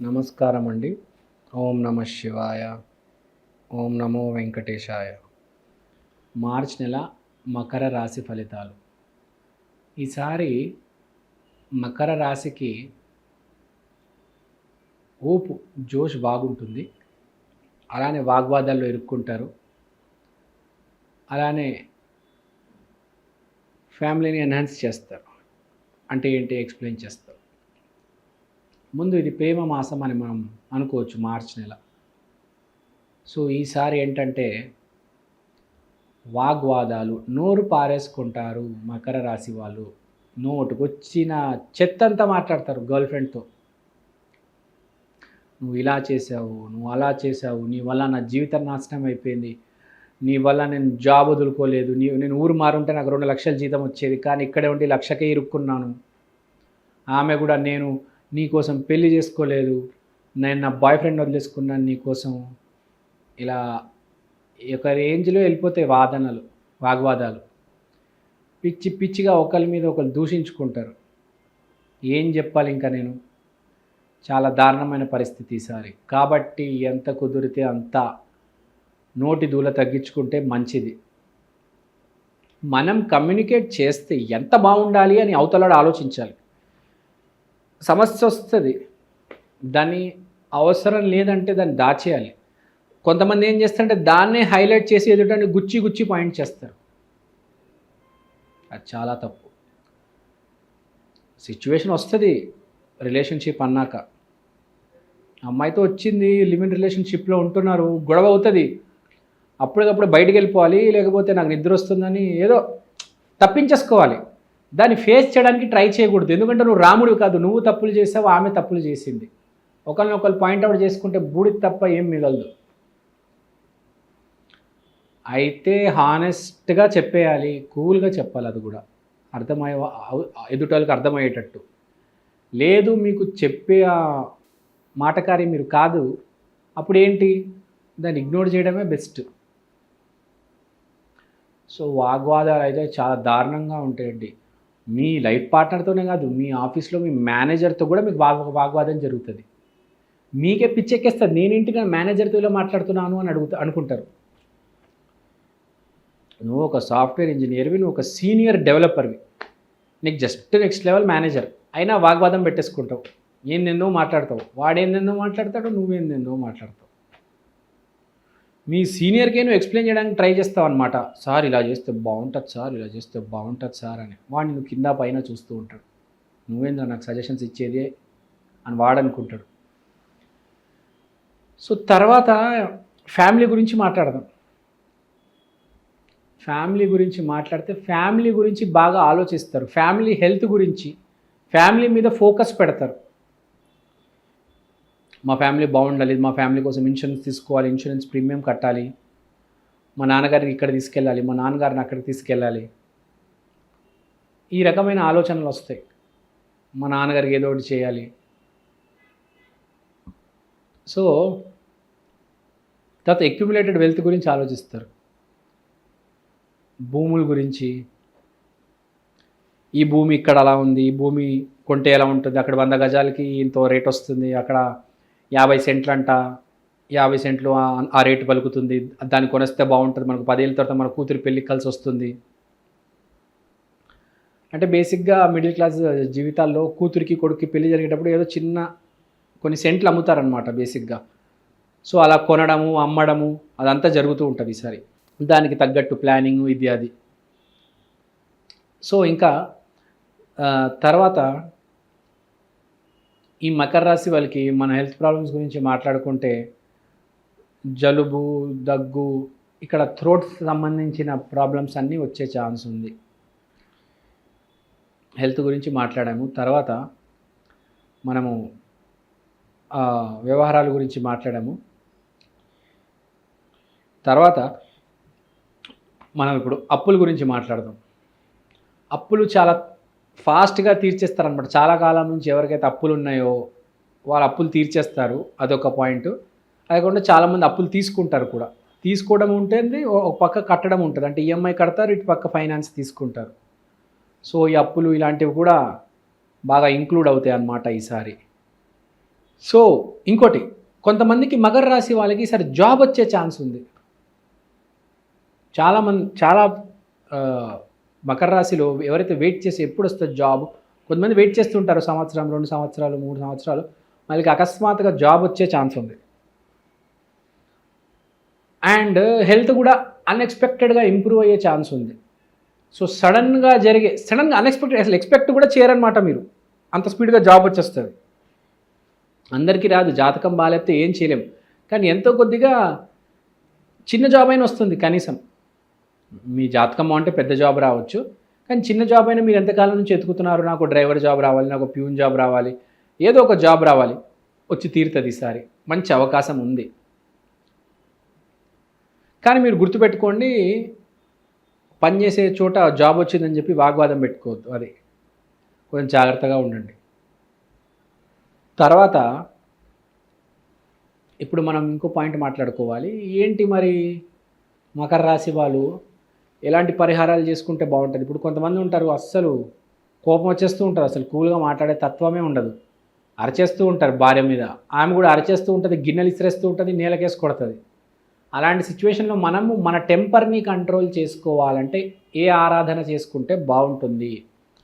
నమస్కారం అండి. ఓం నమ శివాయ. ఓం నమో వెంకటేశాయ. మార్చ్ నెల మకర రాశి ఫలితాలు. ఈసారి మకర రాశికి ఊపు జోష్ బాగుంటుంది. అలానే వాగ్వాదాల్లో ఇరుక్కుంటారు. అలానే ఫ్యామిలీని ఎన్హాన్స్ చేస్తారు. అంటే ఏంటి ఎక్స్ప్లెయిన్ చేస్తారు. ముందు ఇది ప్రేమ మాసం అని మనం అనుకోవచ్చు మార్చ్ నెల. సో ఈసారి ఏంటంటే వాగ్వాదాలు, నోరు పారేసుకుంటారు మకర రాశి వాళ్ళు. నోటుకొచ్చిన చెత్తంతా మాట్లాడతారు గర్ల్ ఫ్రెండ్తో. నువ్వు ఇలా చేసావు, నువ్వు అలా చేసావు, నీ వల్ల నా జీవితం నాశనం అయిపోయింది, నీ వల్ల నేను జాబ్ వదులుకోలేదు, నేను ఊరు మారుంటే నాకు 2 లక్షల జీతం వచ్చేది, కానీ ఇక్కడే ఉండి 1,00,000కే ఇరుక్కున్నాను. ఆమె కూడా నేను నీకోసం పెళ్లి చేసుకోలేదు, నేను నా బాయ్ ఫ్రెండ్ వదిలేసుకున్నాను నీకోసం. ఇలా ఒక రేంజ్లో వెళ్ళిపోతాయి వాగ్వాదాలు. పిచ్చి పిచ్చిగా ఒకరి మీద ఒకరు దూషించుకుంటారు. ఏం చెప్పాలి ఇంకా నేను. చాలా దారుణమైన పరిస్థితి ఈసారి. కాబట్టి ఎంత కుదిరితే అంత నోటి దూల తగ్గించుకుంటే మంచిది. మనం కమ్యూనికేట్ చేస్తే ఎంత బాగుండాలి అని అవతలాడు ఆలోచించాలి. సమస్య వస్తుంది, దాన్ని అవసరం లేదంటే దాన్ని దాచేయాలి. కొంతమంది ఏం చేస్తారంటే దాన్నే హైలైట్ చేసి ఎదుటని గుచ్చి పాయింట్ చేస్తారు. అది చాలా తప్పు. సిచ్యువేషన్ వస్తుంది రిలేషన్షిప్ అన్నాక. అమ్మాయితో వచ్చింది, లివింగ్ రిలేషన్షిప్లో ఉంటున్నారు, గొడవ అవుతుంది. అప్పటికప్పుడు బయటికి వెళ్ళిపోవాలి, లేకపోతే నాకు నిద్ర వస్తుందని ఏదో తప్పించేసుకోవాలి. దాన్ని ఫేస్ చేయడానికి ట్రై చేయకూడదు. ఎందుకంటే నువ్వు రాముడు కాదు, నువ్వు తప్పులు చేసావు, ఆమె తప్పులు చేసింది. ఒకరినొకరు పాయింట్అవుట్ చేసుకుంటే బూడిద తప్ప ఏం మిగలదు. అయితే హానెస్ట్గా చెప్పేయాలి, కూల్గా చెప్పాలి. అది కూడా ఎదుటోళ్ళకి అర్థమయ్యేటట్టు. లేదు మీకు చెప్పే మాటకారి మీరు కాదు, అప్పుడు ఏంటి, దాన్ని ఇగ్నోర్ చేయడమే బెస్ట్. సో వాగ్వాదాలు అయితే చాలా దారుణంగా ఉంటాయండి. మీ లైఫ్ పార్ట్నర్తోనే కాదు, మీ ఆఫీస్లో మీ మేనేజర్తో కూడా మీకు వాగ్వాదం జరుగుతుంది. మీకే పిచ్చెక్కేస్తుంది. నేనేంటిగా మేనేజర్తో ఇలా మాట్లాడుతున్నాను అని అనుకుంటారు. నువ్వు ఒక సాఫ్ట్వేర్ ఇంజనీర్వి, నువ్వు ఒక సీనియర్ డెవలపర్వి, నీకు జస్ట్ నెక్స్ట్ లెవెల్ మేనేజర్ అయినా వాగ్వాదం పెట్టేసుకుంటావు. ఏందెందో మాట్లాడతావు, వాడేందెందో మాట్లాడతాడు, నువ్వేందెందో మాట్లాడతావు. మీ సీనియర్కే నువ్వు ఎక్స్ప్లెయిన్ చేయడానికి ట్రై చేస్తావు అనమాట. సార్ ఇలా చేస్తే బాగుంటుంది సార్, ఇలా చేస్తే బాగుంటుంది సార్ అని. వాడిని నువ్వు కింద పైన చూస్తూ ఉంటాడు. నువ్వేందో నాకు సజెషన్స్ ఇచ్చేది అని వాడనుకుంటాడు. సో తర్వాత ఫ్యామిలీ గురించి మాట్లాడదాం. ఫ్యామిలీ గురించి మాట్లాడితే ఫ్యామిలీ గురించి బాగా ఆలోచిస్తారు. ఫ్యామిలీ హెల్త్ గురించి, ఫ్యామిలీ మీద ఫోకస్ పెడతారు. మా ఫ్యామిలీ బాగుండాలి, మా ఫ్యామిలీ కోసం ఇన్సూరెన్స్ తీసుకోవాలి, ఇన్సూరెన్స్ ప్రీమియం కట్టాలి, మా నాన్నగారిని ఇక్కడ తీసుకెళ్ళాలి, మా నాన్నగారిని అక్కడికి తీసుకెళ్ళాలి. ఈ రకమైన ఆలోచనలు వస్తాయి. మా నాన్నగారికి ఏదో ఒకటి చేయాలి. సో తర్వాత అక్యుములేటెడ్ వెల్త్ గురించి ఆలోచిస్తారు. భూముల గురించి, ఈ భూమి ఇక్కడ అలా ఉంది, ఈ భూమి కొంటే ఎలా ఉంటుంది, అక్కడ 100 గజాలకి ఇంతో రేట్ వస్తుంది, అక్కడ 50 సెంట్లు అంట, 50 సెంట్లు ఆ రేటు పలుకుతుంది, దాన్ని కొనేస్తే బాగుంటుంది, మనకు 10 ఏళ్ళ తర్వాత మన కూతురు పెళ్ళికి కలిసి వస్తుంది. అంటే బేసిక్గా మిడిల్ క్లాస్ జీవితాల్లో కూతురికి కొడుక్కి పెళ్లి జరిగేటప్పుడు ఏదో చిన్న కొన్ని సెంట్లు అమ్ముతారనమాట బేసిక్గా. సో అలా కొనడము, అమ్మడము అదంతా జరుగుతూ ఉంటుంది ఈసారి. దానికి తగ్గట్టు ప్లానింగ్ ఇది అది. సో ఇంకా తర్వాత ఈ మకర రాశి వాళ్ళకి మన హెల్త్ ప్రాబ్లమ్స్ గురించి మాట్లాడుకుంటే జలుబు, దగ్గు, ఇక్కడ థ్రోట్ సంబంధించిన ప్రాబ్లమ్స్ అన్నీ వచ్చే ఛాన్స్ ఉంది. హెల్త్ గురించి మాట్లాడాము. తర్వాత మనము వ్యవహారాల గురించి మాట్లాడాము. తర్వాత మనం ఇప్పుడు అప్పుల గురించి మాట్లాడదాం. అప్పులు చాలా ఫాస్ట్గా తీర్చేస్తారనమాట. చాలా కాలం నుంచి ఎవరికైతే అప్పులు ఉన్నాయో వాళ్ళు అప్పులు తీర్చేస్తారు, అదొక పాయింట్. అది కాకుండా చాలామంది అప్పులు తీసుకుంటారు కూడా. తీసుకోవడం ఉంటుంది, ఒక పక్క కట్టడం ఉంటుంది. అంటే ఈఎంఐ కడతారు, ఇటు పక్క ఫైనాన్స్ తీసుకుంటారు. సో ఈ అప్పులు ఇలాంటివి కూడా బాగా ఇంక్లూడ్ అవుతాయి అన్నమాట ఈసారి. సో ఇంకోటి, కొంతమందికి మకర రాశి వాళ్ళకి సరే జాబ్ వచ్చే ఛాన్స్ ఉంది. చాలా మకర రాశిలో ఎవరైతే వెయిట్ చేసి ఎప్పుడు వస్తుంది జాబ్, కొంతమంది వెయిట్ చేస్తుంటారు సంవత్సరం, 2 సంవత్సరాలు, 3 సంవత్సరాలు, వాళ్ళకి అకస్మాత్తుగా జాబ్ వచ్చే ఛాన్స్ ఉంది. అండ్ హెల్త్ కూడా అన్ఎక్స్పెక్టెడ్గా ఇంప్రూవ్ అయ్యే ఛాన్స్ ఉంది. సో సడన్గా అన్ఎక్స్పెక్టెడ్, అసలు ఎక్స్పెక్ట్ కూడా చేయరనమాట మీరు, అంత స్పీడ్గా జాబ్ వచ్చేస్తుంది. అందరికీ రాదు, జాతకం బాగాలేస్తే ఏం చేయలేం, కానీ ఎంతో కొద్దిగా చిన్న జాబ్ అయినా వస్తుంది. కనీసం మీ జాతకం అంటే పెద్ద జాబ్ రావచ్చు, కానీ చిన్న జాబ్ అయినా మీరు ఎంతకాలం నుంచి ఎతుకుతున్నారు, నాకు డ్రైవర్ జాబ్ రావాలి, నాకు ప్యూన్ జాబ్ రావాలి, ఏదో ఒక జాబ్ రావాలి, వచ్చి తీరుతుంది. ఈసారి మంచి అవకాశం ఉంది. కానీ మీరు గుర్తుపెట్టుకోండి, పనిచేసే చోట జాబ్ వచ్చిందని చెప్పి వాగ్వాదం పెట్టుకోవద్దు, అది కొంచెం జాగ్రత్తగా ఉండండి. తర్వాత ఇప్పుడు మనం ఇంకో పాయింట్ మాట్లాడుకోవాలి. ఏంటి మరి మకర రాశి వాళ్ళు ఎలాంటి పరిహారాలు చేసుకుంటే బాగుంటుంది? ఇప్పుడు కొంతమంది ఉంటారు, అస్సలు కోపం వచ్చేస్తూ ఉంటారు, అసలు కూల్గా మాట్లాడే తత్వమే ఉండదు, అరిచేస్తూ ఉంటారు భార్య మీద, ఆమె కూడా అరిచేస్తూ ఉంటుంది, గిన్నెలు ఇసిరేస్తూ ఉంటుంది, నేలకేసి కొడుతుంది. అలాంటి సిచ్యువేషన్లో మనము మన టెంపర్ని కంట్రోల్ చేసుకోవాలంటే ఏ ఆరాధన చేసుకుంటే బాగుంటుంది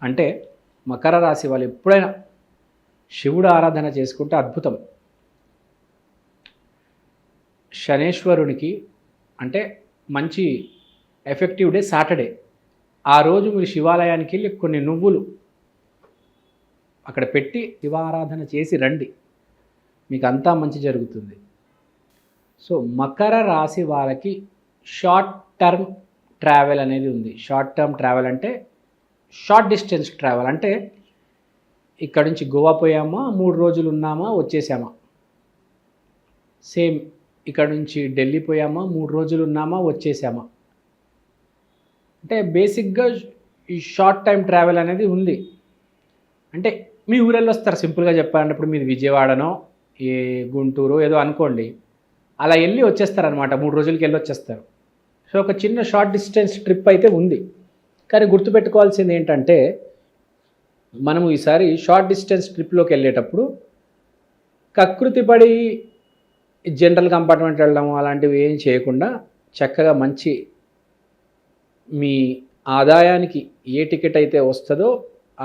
అంటే, మకర రాశి వాళ్ళు ఎప్పుడైనా శివుడు ఆరాధన చేసుకుంటే అద్భుతం. శనేశ్వరునికి అంటే మంచి ఎఫెక్టివ్ డే సాటర్డే. ఆ రోజు మీరు శివాలయానికి వెళ్ళి కొన్ని నువ్వులు అక్కడ పెట్టి శివారాధన చేసి రండి, మీకు అంతా మంచి జరుగుతుంది. సో మకర రాశి వాళ్ళకి షార్ట్ టర్మ్ ట్రావెల్ అనేది ఉంది. షార్ట్ టర్మ్ ట్రావెల్ అంటే షార్ట్ డిస్టెన్స్ ట్రావెల్, అంటే ఇక్కడ నుంచి గోవా పోయామా, 3 రోజులు ఉన్నామా, వచ్చేసామా. సేమ్ ఇక్కడ నుంచి ఢిల్లీ పోయామా, 3 రోజులు ఉన్నామా, వచ్చేసామా. అంటే బేసిక్గా ఈ షార్ట్ టైం ట్రావెల్ అనేది ఉంది. అంటే మీ ఊరెళ్ళి వస్తారు, సింపుల్గా చెప్పాలంటే ఇప్పుడు మీది విజయవాడనో ఏ గుంటూరు ఏదో అనుకోండి, అలా వెళ్ళి వచ్చేస్తారనమాట, 3 రోజులకి వెళ్ళి వచ్చేస్తారు. సో ఒక చిన్న షార్ట్ డిస్టెన్స్ ట్రిప్ అయితే ఉంది. కానీ గుర్తుపెట్టుకోవాల్సింది ఏంటంటే, మనము ఈసారి షార్ట్ డిస్టెన్స్ ట్రిప్లోకి వెళ్ళేటప్పుడు కకృతి పడి జనరల్ కంపార్ట్మెంట్ వెళ్ళడం అలాంటివి ఏం చేయకుండా చక్కగా మంచి మీ ఆదాయానికి ఏ టికెట్ అయితే వస్తుందో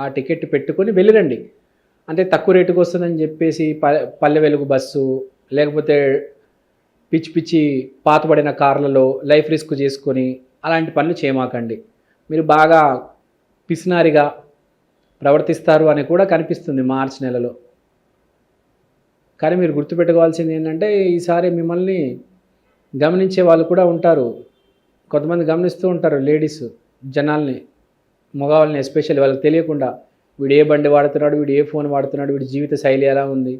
ఆ టికెట్ పెట్టుకొని వెళ్ళిరండి. అంటే తక్కువ రేటుకు వస్తుందని చెప్పేసి పల్లె వెలుగు బస్సు, లేకపోతే పిచ్చి పిచ్చి పాతబడిన కార్లలో లైఫ్ రిస్క్ చేసుకొని అలాంటి పనులు చేయమాకండి. మీరు బాగా పిసినారిగా ప్రవర్తిస్తారు అని కూడా కనిపిస్తుంది మార్చి నెలలో. కానీ మీరు గుర్తుపెట్టుకోవాల్సింది ఏంటంటే, ఈసారి మిమ్మల్ని గమనించే వాళ్ళు కూడా ఉంటారు. కొంతమంది గమనిస్తూ ఉంటారు, లేడీస్ జనాల్ని, మగవాళ్ళని ఎస్పెషల్లీ, వాళ్ళకి తెలియకుండా వీడు ఏ బండి వాడుతున్నాడు, వీడు ఏ ఫోన్ వాడుతున్నాడు, వీడి జీవిత శైలి ఎలా ఉంది.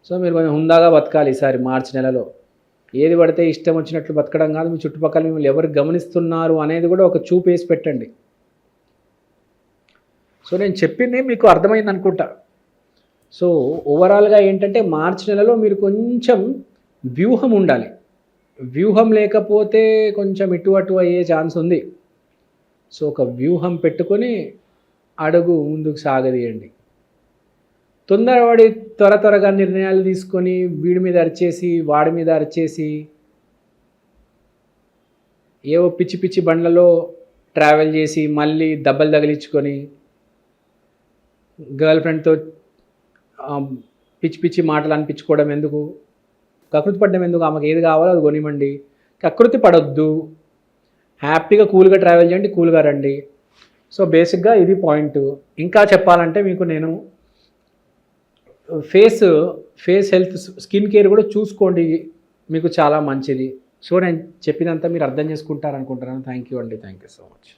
సో మీరు కొంచెం హుందాగా బతకాలి ఈసారి మార్చి నెలలో. ఏది పడితే ఇష్టం వచ్చినట్లు బతకడం కాదు, మీ చుట్టుపక్కల మిమ్మల్ని ఎవరు గమనిస్తున్నారు అనేది కూడా ఒక చూపు వేసి పెట్టండి. సో నేను చెప్పింది మీకు అర్థమైంది అనుకుంటా. సో ఓవరాల్గా ఏంటంటే, మార్చి నెలలో మీరు కొంచెం వ్యూహం ఉండాలి. వ్యూహం లేకపోతే కొంచెం ఇటు అటు అయ్యే ఛాన్స్ ఉంది. సో ఒక వ్యూహం పెట్టుకొని అడుగు ముందుకు సాగదీయండి. తొందరపడి త్వరగా నిర్ణయాలు తీసుకొని వీడి మీద అరిచేసి వాడి మీద అరిచేసి ఏవో పిచ్చి పిచ్చి బండ్లలో ట్రావెల్ చేసి మళ్ళీ దెబ్బలు తగిలించుకొని గర్ల్ ఫ్రెండ్తో పిచ్చి పిచ్చి మాటలు అనిపించుకోవడం ఎందుకు, కకృతి పడడం ఎందుకు, ఆమెకు ఏది కావాలో అది కొనివ్వండి. కకృతి పడొద్దు, హ్యాపీగా కూల్గా ట్రావెల్ చేయండి, కూల్గా రండి. సో బేసిక్గా ఇది పాయింట్. ఇంకా చెప్పాలంటే మీకు నేను ఫేస్ హెల్త్, స్కిన్ కేర్ కూడా చూసుకోండి, మీకు చాలా మంచిది. సో నేను చెప్పినంత మీరు అర్థం చేసుకుంటారనుకుంటున్నాను. థ్యాంక్ యూ అండి, థ్యాంక్ యూ సో మచ్.